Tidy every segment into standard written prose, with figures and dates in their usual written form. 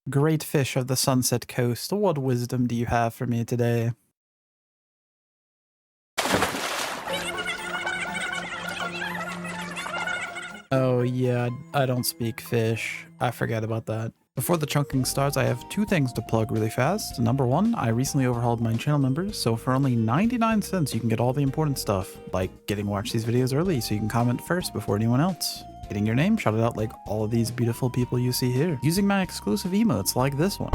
Great fish of the Sunset Coast, what wisdom do you have for me today? Oh yeah, I don't speak fish. I forget about that. Before the chunking starts, I have two things to plug really fast. Number one, I recently overhauled my channel members, so for only 99 cents you can get all the important stuff, like getting to watch these videos early so you can comment first before anyone else, getting your name shouted out like all of these beautiful people you see here, using my exclusive emotes like this one,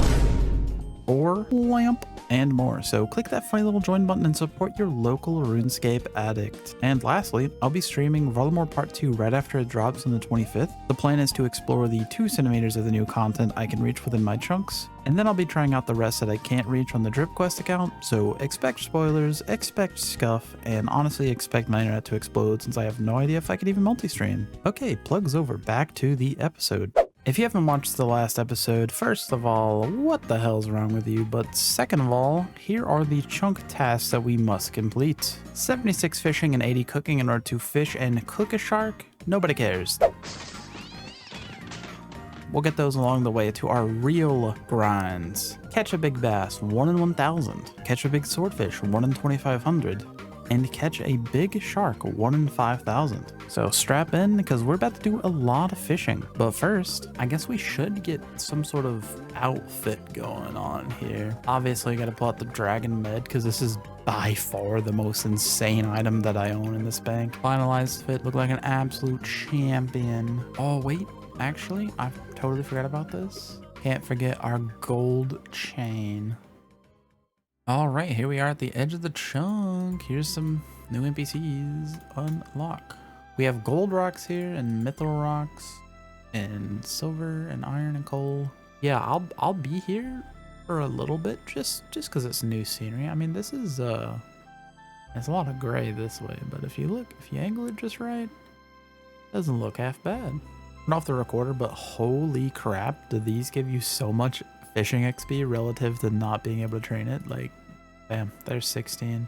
or lamp, and more. So click that funny little join button and support your local RuneScape addict. And lastly, I'll be streaming Varlamore Part 2 right after it drops on the 25th. The plan is to explore the 2 centimeters of the new content I can reach within my chunks, and then I'll be trying out the rest that I can't reach on the Drip Quest account, so expect spoilers, expect scuff, and honestly expect my internet to explode since I have no idea if I could even multi-stream. Okay, plugs over, back to the episode. If you haven't watched the last episode, first of all, what the hell's wrong with you? But second of all, here are the chunk tasks that we must complete. 76 fishing and 80 cooking in order to fish and cook a shark? Nobody cares. We'll get those along the way to our real grinds. Catch a big bass, 1 in 1,000. Catch a big swordfish, 1 in 2,500. And catch a big shark, 1 in 5,000. So strap in because we're about to do a lot of fishing. But first, I guess we should get some sort of outfit going on here. Obviously, I gotta pull out the dragon med because this is by far the most insane item that I own in this bank. Finalized fit, look like an absolute champion. Oh wait, actually, I totally forgot about this. Can't forget our gold chain. All right, here we are at the edge of the chunk. Here's some new NPCs. Unlock. We have gold rocks here and mithril rocks and silver and iron and coal. Yeah, I'll be here for a little bit just because it's new scenery. I mean, this is there's a lot of gray this way, but if you angle it just right, it doesn't look half bad. Turn off the recorder, but holy crap, do these give you so much fishing XP relative to not being able to train it? Like, bam, there's 16.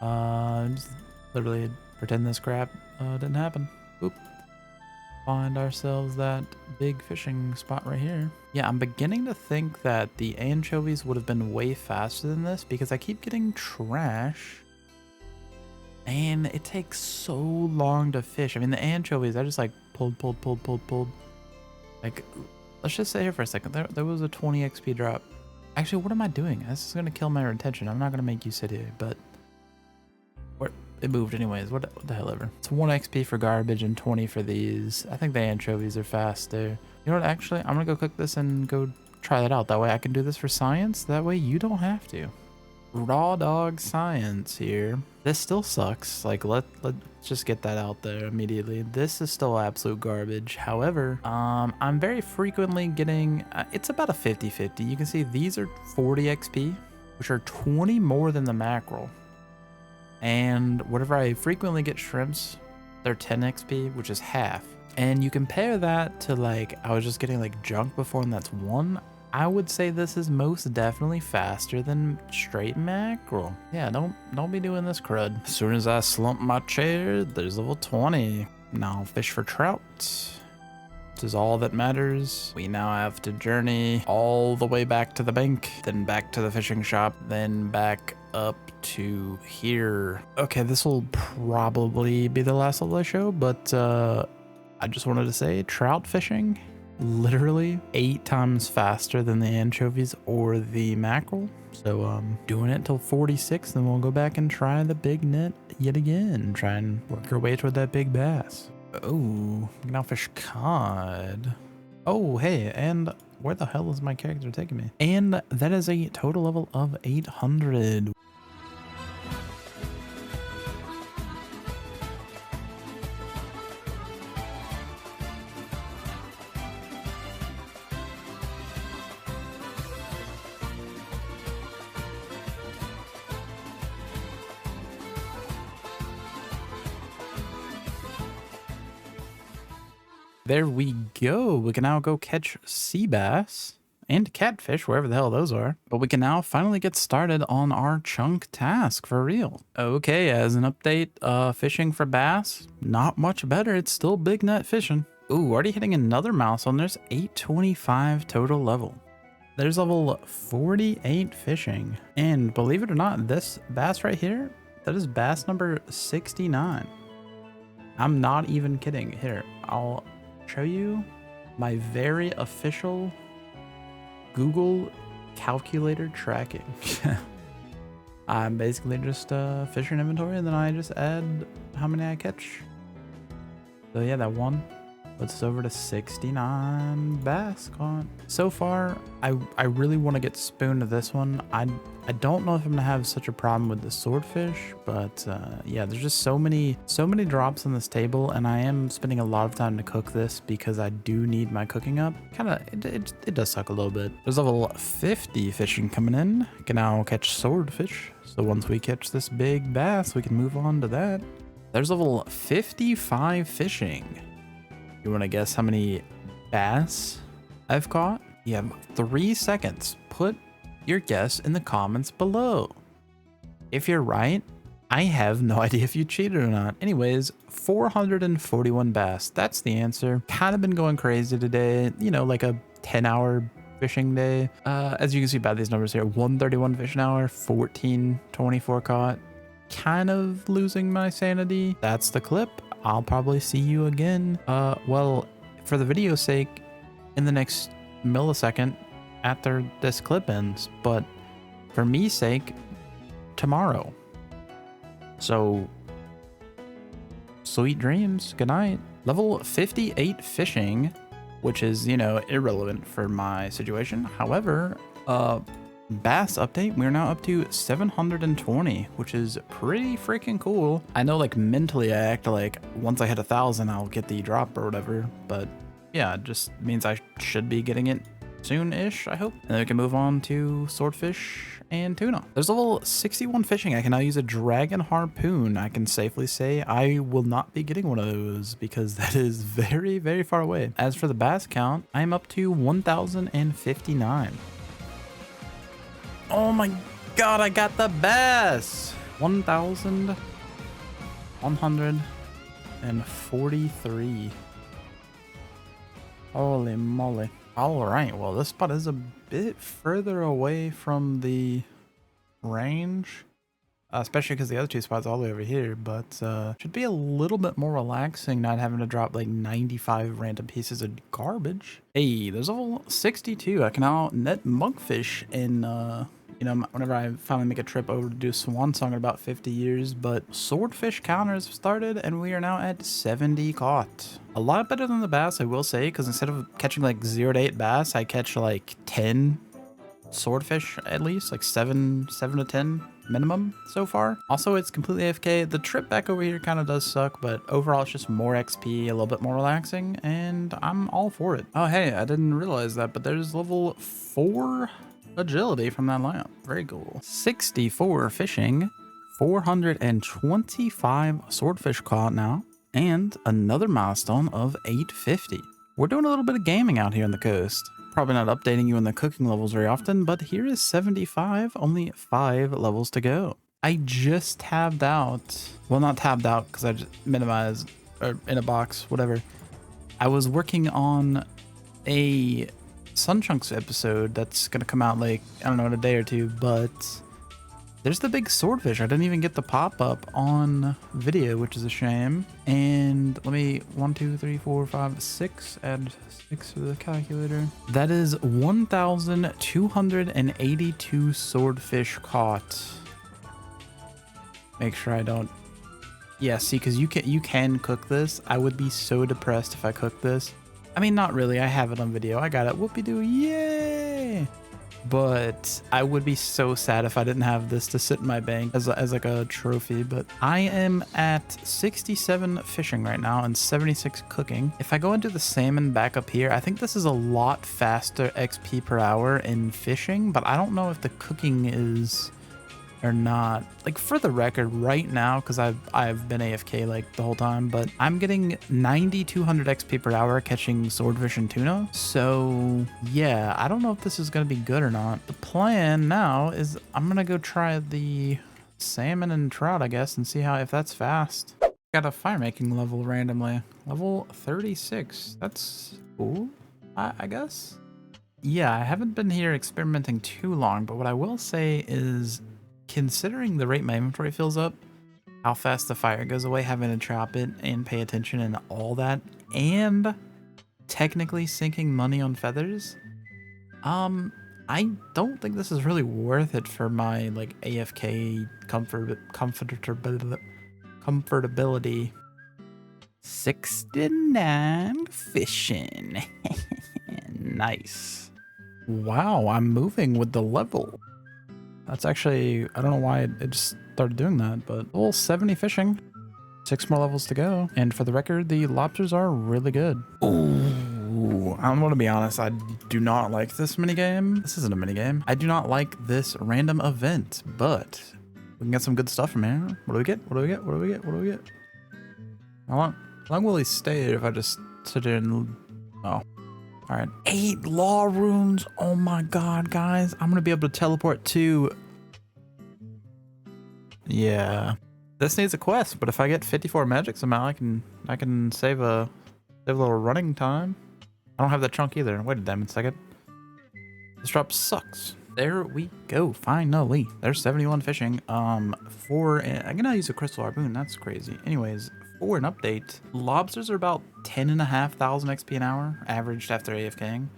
Just literally pretend this crap didn't happen. Oop. Find ourselves that big fishing spot right here. Yeah, I'm beginning to think that the anchovies would have been way faster than this because I keep getting trash and it takes so long to fish. I mean, the anchovies, I just like pulled. Like, let's just say here for a second, there was a 20 XP drop. Actually, what am I doing? This is going to kill my retention. I'm not going to make you sit here, but it moved anyways. What the hell ever. It's 1 XP for garbage and 20 for these. I think the anchovies are faster. You know what? Actually, I'm going to go cook this and go try that out. That way I can do this for science. That way you don't have to. Raw dog science here. This still sucks. Like, let's just get that out there immediately. This is still absolute garbage. However, I'm very frequently getting, it's about a 50-50. You can see these are 40 XP, which are 20 more than the mackerel. And whenever I frequently get shrimps, they're 10 XP, which is half. And you compare that to, like, I was just getting like junk before and that's 1. I would say this is most definitely faster than straight mackerel. Yeah, don't be doing this crud. As soon as I slump my chair, there's level 20. Now I'll fish for trout. This is all that matters. We now have to journey all the way back to the bank, then back to the fishing shop, then back up to here. Okay, this will probably be the last level I show, but I just wanted to say trout fishing, literally 8 times faster than the anchovies or the mackerel. So doing it till 46, then we'll go back and try the big net yet again. Try and work our way toward that big bass. Oh, now fish cod. Oh, hey, and where the hell is my character taking me? And that is a total level of 800. There we go. We can now go catch sea bass and catfish, wherever the hell those are. But we can now finally get started on our chunk task for real. Okay, as an update, fishing for bass, not much better. It's still big net fishing. Ooh, already hitting another milestone. There's 825 total level. There's level 48 fishing. And believe it or not, this bass right here, that is bass number 69. I'm not even kidding. Here, I'll show you my very official Google calculator tracking. I'm basically just fishing inventory, and then I just add how many I catch. So yeah, that one puts us over to 69 bass caught. So far, I really want to get spoon to this one. I don't know if I'm gonna have such a problem with the swordfish, but yeah, there's just so many drops on this table, and I am spending a lot of time to cook this because I do need my cooking up. It does suck a little bit. There's level 50 fishing coming in. Can now catch swordfish. So once we catch this big bass, we can move on to that. There's level 55 fishing. You want to guess how many bass I've caught? You have 3 seconds. Put your guess in the comments below. If you're right, I have no idea if you cheated or not. Anyways, 441 bass. That's the answer. Kind of been going crazy today. You know, like a 10-hour fishing day. As you can see by these numbers here, 131 fish an hour, 1424 caught. Kind of losing my sanity. That's the clip. I'll probably see you again. Well, for the video's sake, in the next millisecond after this clip ends, but for me's sake, tomorrow. So, sweet dreams. Good night. Level 58 fishing, which is, you know, irrelevant for my situation. However, bass update, we're now up to 720, which is pretty freaking cool. I know, like, mentally I act like once I hit 1,000 I'll get the drop or whatever, but yeah, it just means I should be getting it soon-ish, I hope. And then we can move on to swordfish and tuna. There's level 61 fishing. I can now use a dragon harpoon. I can safely say I will not be getting one of those because that is very, very far away. As for the bass count, I'm up to 1,059. Oh my god, I got the bass! 1,143. Holy moly. Alright, well, this spot is a bit further away from the range, especially because the other two spots are all the way over here, but should be a little bit more relaxing not having to drop like 95 random pieces of garbage. Hey, there's level 62. I can now net monkfish in you know, whenever I finally make a trip over to do Swan Song in about 50 years, but swordfish counters have started and we are now at 70 caught. A lot better than the bass, I will say, because instead of catching like 0 to 8 bass, I catch like 10 swordfish at least, like 7 to 10 minimum so far. Also, it's completely AFK. The trip back over here kind of does suck, but overall it's just more XP, a little bit more relaxing, and I'm all for it. Oh, hey, I didn't realize that, but there's level 4 agility from that lamp. Very cool. 64 fishing, 425 swordfish caught now, and another milestone of 850. We're doing a little bit of gaming out here on the coast. Probably not updating you on the cooking levels very often, but here is 75, only 5 levels to go. I just tabbed out, well, not tabbed out because I just minimized, or in a box, whatever. I was working on a Sunchunks episode that's gonna come out like, I don't know, in a day or two, but there's the big swordfish. I didn't even get the pop-up on video, which is a shame. And let me 1 2 3 4 5 6 add 6 to the calculator. That is 1,282 swordfish caught. Make sure I don't, yeah, see, because you can cook this. I would be so depressed if I cooked this. I mean, not really. I have it on video. I got it. Whoopie-doo. Yay! But I would be so sad if I didn't have this to sit in my bank as like a trophy. But I am at 67 fishing right now and 76 cooking. If I go into the salmon back up here, I think this is a lot faster XP per hour in fishing, but I don't know if the cooking is or not. Like, for the record right now, because I've been AFK like the whole time, but I'm getting 9,200 XP per hour catching swordfish and tuna. So yeah, I don't know if this is gonna be good or not. The plan now is I'm gonna go try the salmon and trout, I guess, and see if that's fast. Got a fire making level randomly. Level 36. That's cool, I guess. Yeah, I haven't been here experimenting too long, but what I will say is, considering the rate my inventory fills up, how fast the fire goes away, having to chop it and pay attention and all that, and technically sinking money on feathers, I don't think this is really worth it for my like AFK comfortability. 69 fishing. Nice. Wow, I'm moving with the level. That's actually, I don't know why it just started doing that, but level 70 fishing. 6 more levels to go. And for the record, the lobsters are really good. Ooh, I'm gonna be honest, I do not like this minigame. This isn't a minigame. I do not like this random event, but we can get some good stuff from here. What do we get? What do we get? What do we get? What do we get? How long will he stay if I just sit here and... Oh. Alright. 8 law runes. Oh my god, guys. I'm gonna be able to teleport to... Yeah. This needs a quest, but if I get 54 magic somehow, I can save a little running time. I don't have that chunk either. Wait a damn second. This drop sucks. There we go. Finally. There's 71 fishing. I'm gonna use a crystal harpoon. That's crazy. Anyways, for an update, lobsters are about 10,500 XP an hour, averaged after AFKing.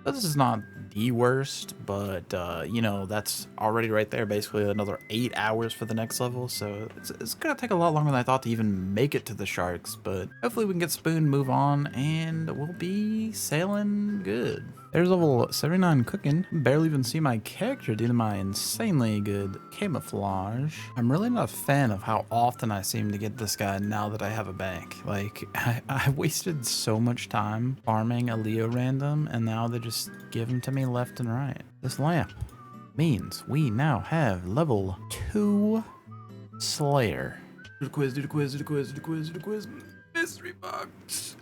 But this is not the worst, but you know, that's already right there, basically another 8 hours for the next level, so it's gonna take a lot longer than I thought to even make it to the sharks, but hopefully we can get Spoon, move on, and we'll be sailing good. There's level 79 cooking. Barely even see my character due to my insanely good camouflage. I'm really not a fan of how often I seem to get this guy now that I have a bank. Like, I wasted so much time farming a Leo random, and now they just give him to me left and right. This lamp means we now have level 2 Slayer. Do the quiz, do the quiz, do the quiz, do the quiz, do the quiz. Mystery box.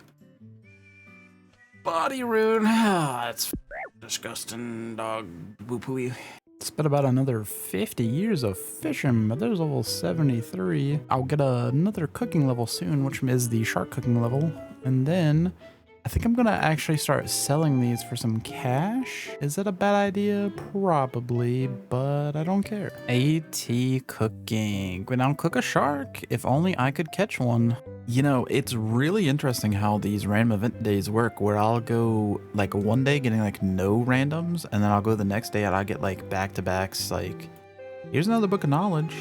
Body rune. Ah, that's disgusting, dog. Boo pooey. Spent about another 50 years of fishing, but there's level 73. I'll get another cooking level soon, which is the shark cooking level. And then I think I'm gonna actually start selling these for some cash. Is that a bad idea? Probably, but I don't care. AT cooking. We now cook a shark. If only I could catch one. You know, it's really interesting how these random event days work, where I'll go like one day getting like no randoms, and then I'll go the next day and I'll get like back-to-backs. Like, here's another book of knowledge.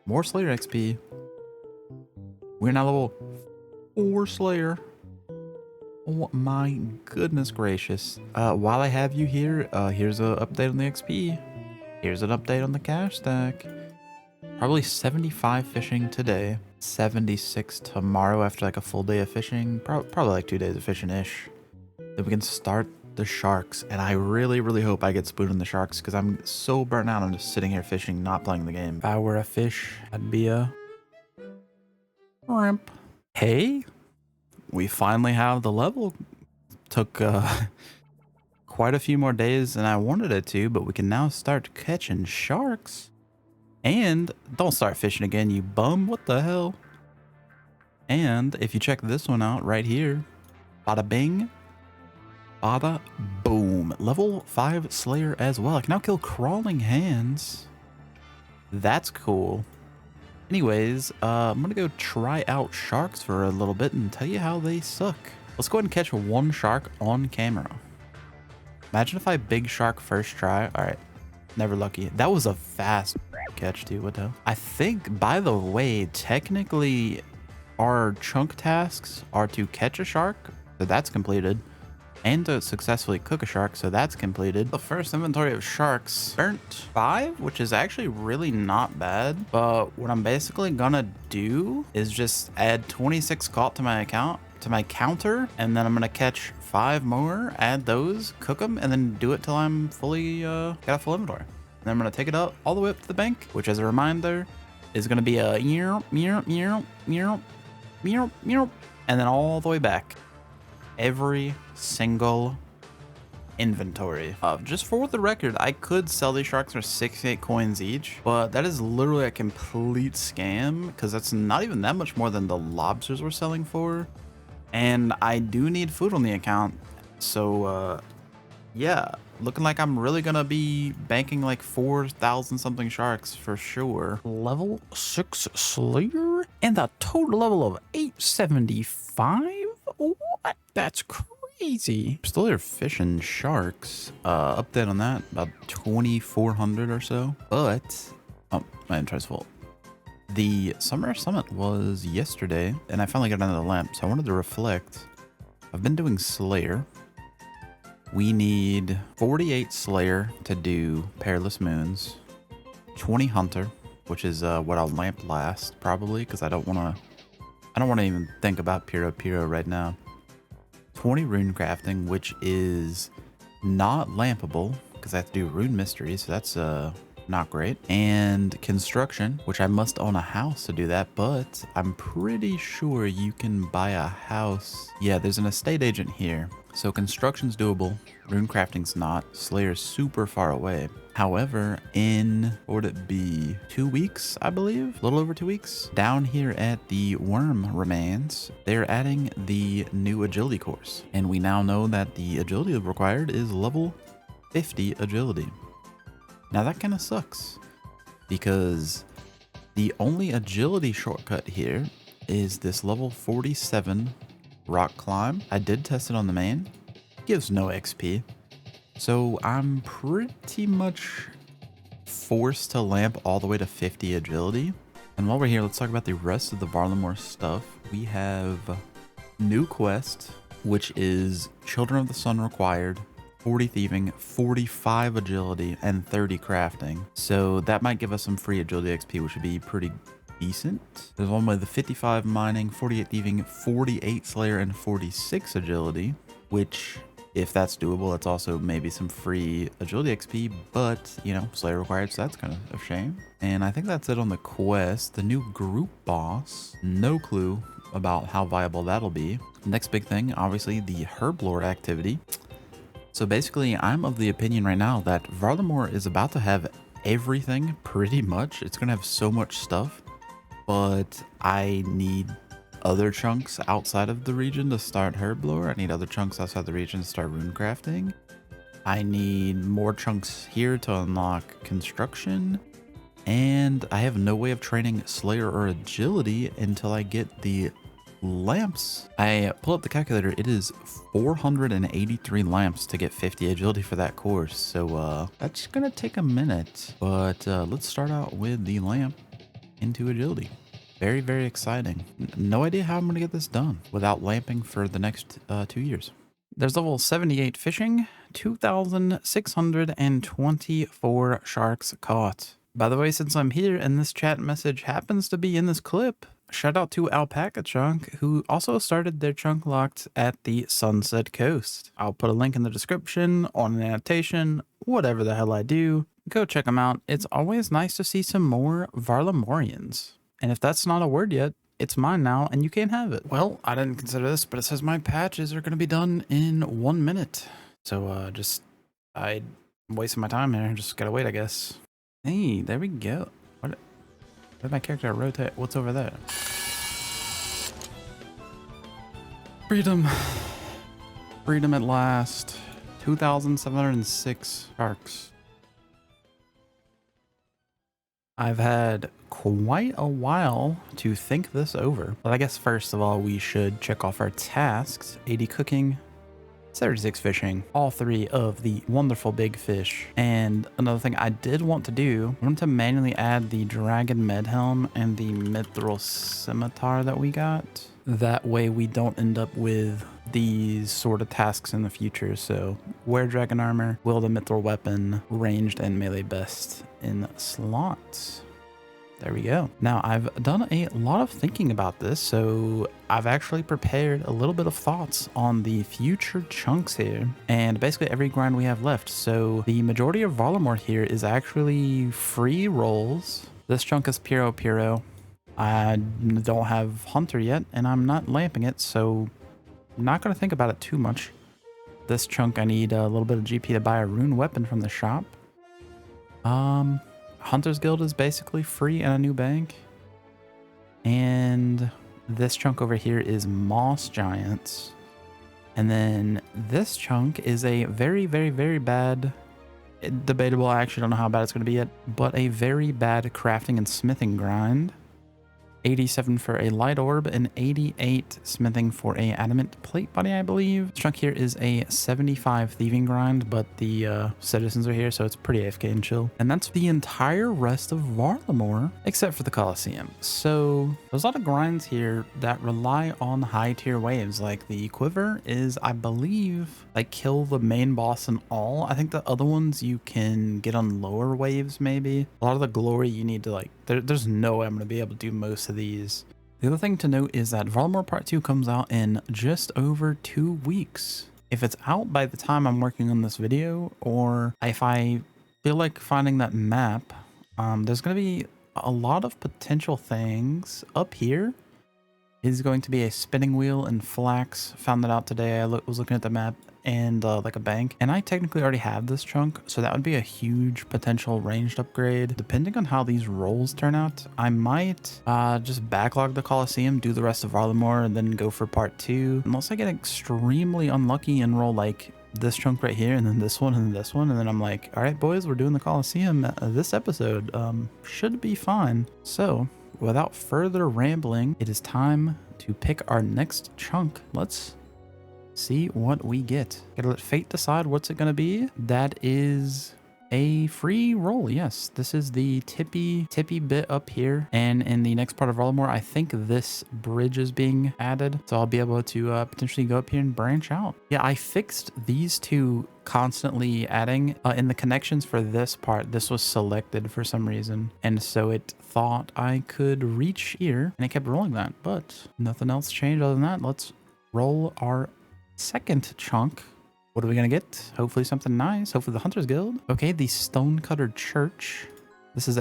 More Slayer XP. We're now level 4 Slayer. Oh my goodness gracious. While I have you here, here's an update on the XP. Here's an update on the cash stack. Probably 75 fishing today. 76 tomorrow after like a full day of fishing. Probably like 2 days of fishing-ish. Then we can start the sharks. And I really, really hope I get Spoon on the sharks, because I'm so burnt out. I'm just sitting here fishing, not playing the game. If I were a fish, I'd be a shrimp. Hey? We finally have the level. Took quite a few more days than I wanted it to, but we can now start catching sharks. And don't start fishing again, you bum. What the hell? And if you check this one out right here, bada bing, bada boom. Level 5 Slayer as well. I can now kill crawling hands. That's cool. Anyways, I'm gonna go try out sharks for a little bit and tell you how they suck. Let's go ahead and catch one shark on camera. Imagine if I big shark first try. All right, never lucky. That was a fast catch, dude. What the hell? I think, by the way, technically our chunk tasks are to catch a shark, so that's completed, and to successfully cook a shark, so that's completed. The first inventory of sharks, burnt 5, which is actually really not bad. But what I'm basically gonna do is just add 26 caught to my account, to my counter, and then I'm gonna catch 5 more, add those, cook them, and then do it till I'm fully got a full inventory. And then I'm gonna take it up all the way up to the bank, which, as a reminder, is gonna be a and then all the way back. Every single inventory. Just for the record, I could sell these sharks for 68 coins each, but that is literally a complete scam because that's not even that much more than the lobsters we're selling for. And I do need food on the account. So, yeah, looking like I'm really gonna be banking like 4,000 something sharks for sure. Level 6 Slayer and a total level of 875? What? That's crazy. Still here fishing sharks. Update on that, about 2,400 or so. But, oh, my inventory's full. The Summer Summit was yesterday, and I finally got another lamp, so I wanted to reflect. I've been doing Slayer. We need 48 Slayer to do Perilous Moons, 20 Hunter, which is what I'll lamp last probably, because I don't want to even think about Piro right now. 20 Rune Crafting, which is not lampable because I have to do Rune Mystery, so that's not great. And Construction, which I must own a house to do that, but I'm pretty sure you can buy a house. Yeah, there's an estate agent here. So Construction's doable, Rune Crafting's not, Slayer's super far away. However, in, what would it be, 2 weeks, I believe? A little over 2 weeks? Down here at the Worm Remains, they're adding the new agility course. And we now know that the agility required is level 50 agility. Now that kind of sucks because the only agility shortcut here is this level 47 rock climb. I did test it on the main. It gives no XP. So I'm pretty much forced to lamp all the way to 50 agility. And while we're here, let's talk about the rest of the Varlamore stuff. We have new quest, which is Children of the Sun required. 40 thieving, 45 agility, and 30 crafting. So that might give us some free agility XP, which would be pretty decent. There's one with the 55 mining, 48 thieving, 48 slayer, and 46 agility, which, if that's doable, that's also maybe some free agility XP, but, you know, slayer required, so that's kind of a shame. And I think that's it on the quest. The new group boss, no clue about how viable that'll be. Next big thing, obviously, the herblore activity. So basically, I'm of the opinion right now that Varlamore is about to have everything pretty much. It's going to have so much stuff, but I need other chunks outside of the region to start herblore. I need other chunks outside the region to start rune crafting. I need more chunks here to unlock construction. And I have no way of training Slayer or agility until I get the lamps. I pull up the calculator. It is 483 lamps to get 50 agility for that course. So that's gonna take a minute, but let's start out with the lamp into agility. Very, very exciting. No idea how I'm gonna get this done without lamping for the next 2 years. There's level 78 fishing, 2,624 sharks caught. By the way, since I'm here and this chat message happens to be in this clip, shout out to Alpaca Chunk, who also started their chunk locked at the Sunset Coast. I'll put a link in the description, on an annotation, whatever the hell I do. Go check them out. It's always nice to see some more Varlamorians. And if that's not a word yet, it's mine now and you can't have it. Well, I didn't consider this, but it says my patches are going to be done in 1 minute. So I'm wasting my time here. Just gotta wait, I guess. Hey, there we go. Where'd my character rotate? What's over there? Freedom. Freedom at last. 2,706 sharks. I've had quite a while to think this over. But I guess first of all, we should check off our tasks. 80 cooking, 36 fishing, all 3 of the wonderful big fish. And another thing I did want to do, I wanted to manually add the dragon med helm and the mithril scimitar that we got. That way we don't end up with these sort of tasks in the future. So wear dragon armor, wield a mithril weapon, ranged and melee best in slots. There we go. Now, I've done a lot of thinking about this, so I've actually prepared a little bit of thoughts on the future chunks here, and basically every grind we have left. So the majority of Varlamore here is actually free rolls. This chunk is Piro. I don't have Hunter yet, and I'm not lamping it, so I'm not going to think about it too much. This chunk, I need a little bit of GP to buy a rune weapon from the shop. Hunter's Guild is basically free and a new bank. And this chunk over here is Moss Giants. And then this chunk is a very, very, very bad, debatable, I actually don't know how bad it's going to be yet, but a very bad crafting and smithing grind. 87 for a light orb and 88 smithing for a adamant plate body, I believe. This chunk here is a 75 thieving grind, but the citizens are here, so it's pretty AFK and chill. And that's the entire rest of Varlamore, except for the Coliseum. So there's a lot of grinds here that rely on high tier waves. Like the quiver is, I believe, like kill the main boss and all. I think the other ones you can get on lower waves maybe. A lot of the glory you need to like, there's no way I'm going to be able to do most of these. The other thing to note is that Varlamore Part 2 comes out in just over 2 weeks. If it's out by the time I'm working on this video, or if I feel like finding that map, there's going to be a lot of potential things. Up here is going to be a spinning wheel and flax. Found that out today. I was looking at the map, and like a bank, and I technically already have this chunk, so that would be a huge potential ranged upgrade. Depending on how these rolls turn out, I might just backlog the Coliseum, do the rest of Varlamore, and then go for part 2, unless I get extremely unlucky and roll like this chunk right here, and then this one, and then this one, and then I'm like, all right boys, we're doing the Coliseum this episode. Should be fine. So without further rambling, it is time to pick our next chunk. Let's see what we get. Gotta let fate decide what's it gonna be. That is a free roll. Yes, this is the tippy bit up here, and in the next part of Varlamore, I think this bridge is being added, so I'll be able to potentially go up here and branch out. Yeah, I fixed these two constantly adding in the connections for this part. This was selected for some reason, and so it thought I could reach here, and it kept rolling that, but nothing else changed other than that. Let's roll our second chunk. What are we gonna get? Hopefully something nice. Hopefully the Hunter's Guild. Okay, the Stonecutter Church. This is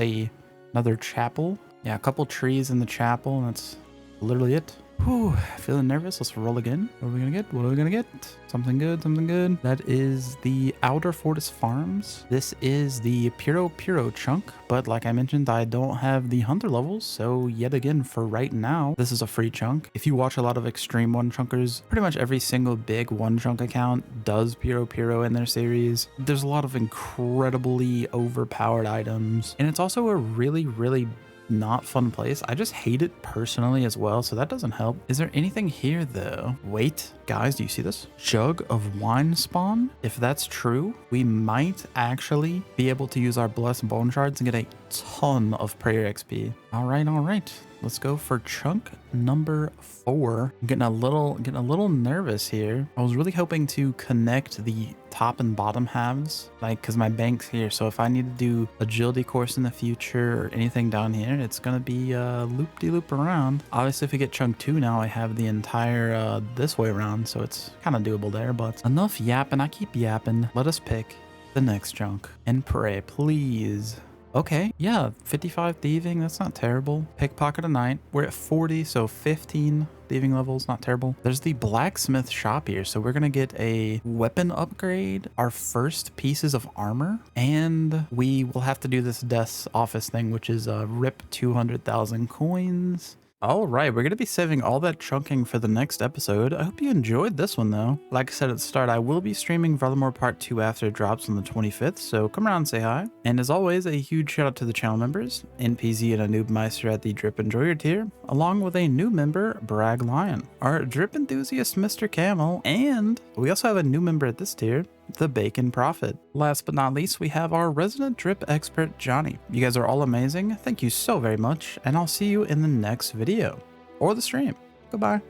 another chapel. Yeah, a couple trees in the chapel, and that's literally it. Whew, feeling nervous. Let's roll again. What are we gonna get? What are we gonna get? Something good, something good. That is the Outer Fortis Farms. This is the Puro chunk, but like I mentioned, I don't have the hunter levels, so yet again, for right now, this is a free chunk. If you watch a lot of extreme one chunkers, pretty much every single big one chunk account does Puro in their series. There's a lot of incredibly overpowered items, and it's also a really not fun place. I just hate it personally as well, so that doesn't help. Is there anything here though? Wait, guys, do you see this? Jug of wine spawn? If that's true, we might actually be able to use our blessed bone shards and get a ton of prayer XP. All right. Let's go for chunk number 4. I'm getting a little nervous here. I was really hoping to connect the top and bottom halves, like, because my bank's here. So if I need to do agility course in the future or anything down here, it's gonna be loop-de-loop around. Obviously, if we get chunk 2 now, I have the entire this way around, so it's kind of doable there. But enough yapping. I keep yapping. Let us pick the next chunk and pray, please. Okay, yeah, 55 thieving, that's not terrible. Pickpocket a night, we're at 40, so 15 thieving levels, not terrible. There's the blacksmith shop here, so we're gonna get a weapon upgrade, our first pieces of armor, and we will have to do this death's office thing, which is rip 200,000 coins. All right, we're going to be saving all that chunking for the next episode. I hope you enjoyed this one, though. Like I said at the start, I will be streaming Varlamore Part 2 after it drops on the 25th, so come around and say hi. And as always, a huge shout out to the channel members, NPZ and a Noobmeister at the Drip Enjoyer tier, along with a new member, Brag Lion, our Drip Enthusiast, Mr. Camel, and we also have a new member at this tier, the Bacon Prophet. Last but not least, we have our resident drip expert, Johnny. You guys are all amazing. Thank you so very much, and I'll see you in the next video or the stream. Goodbye.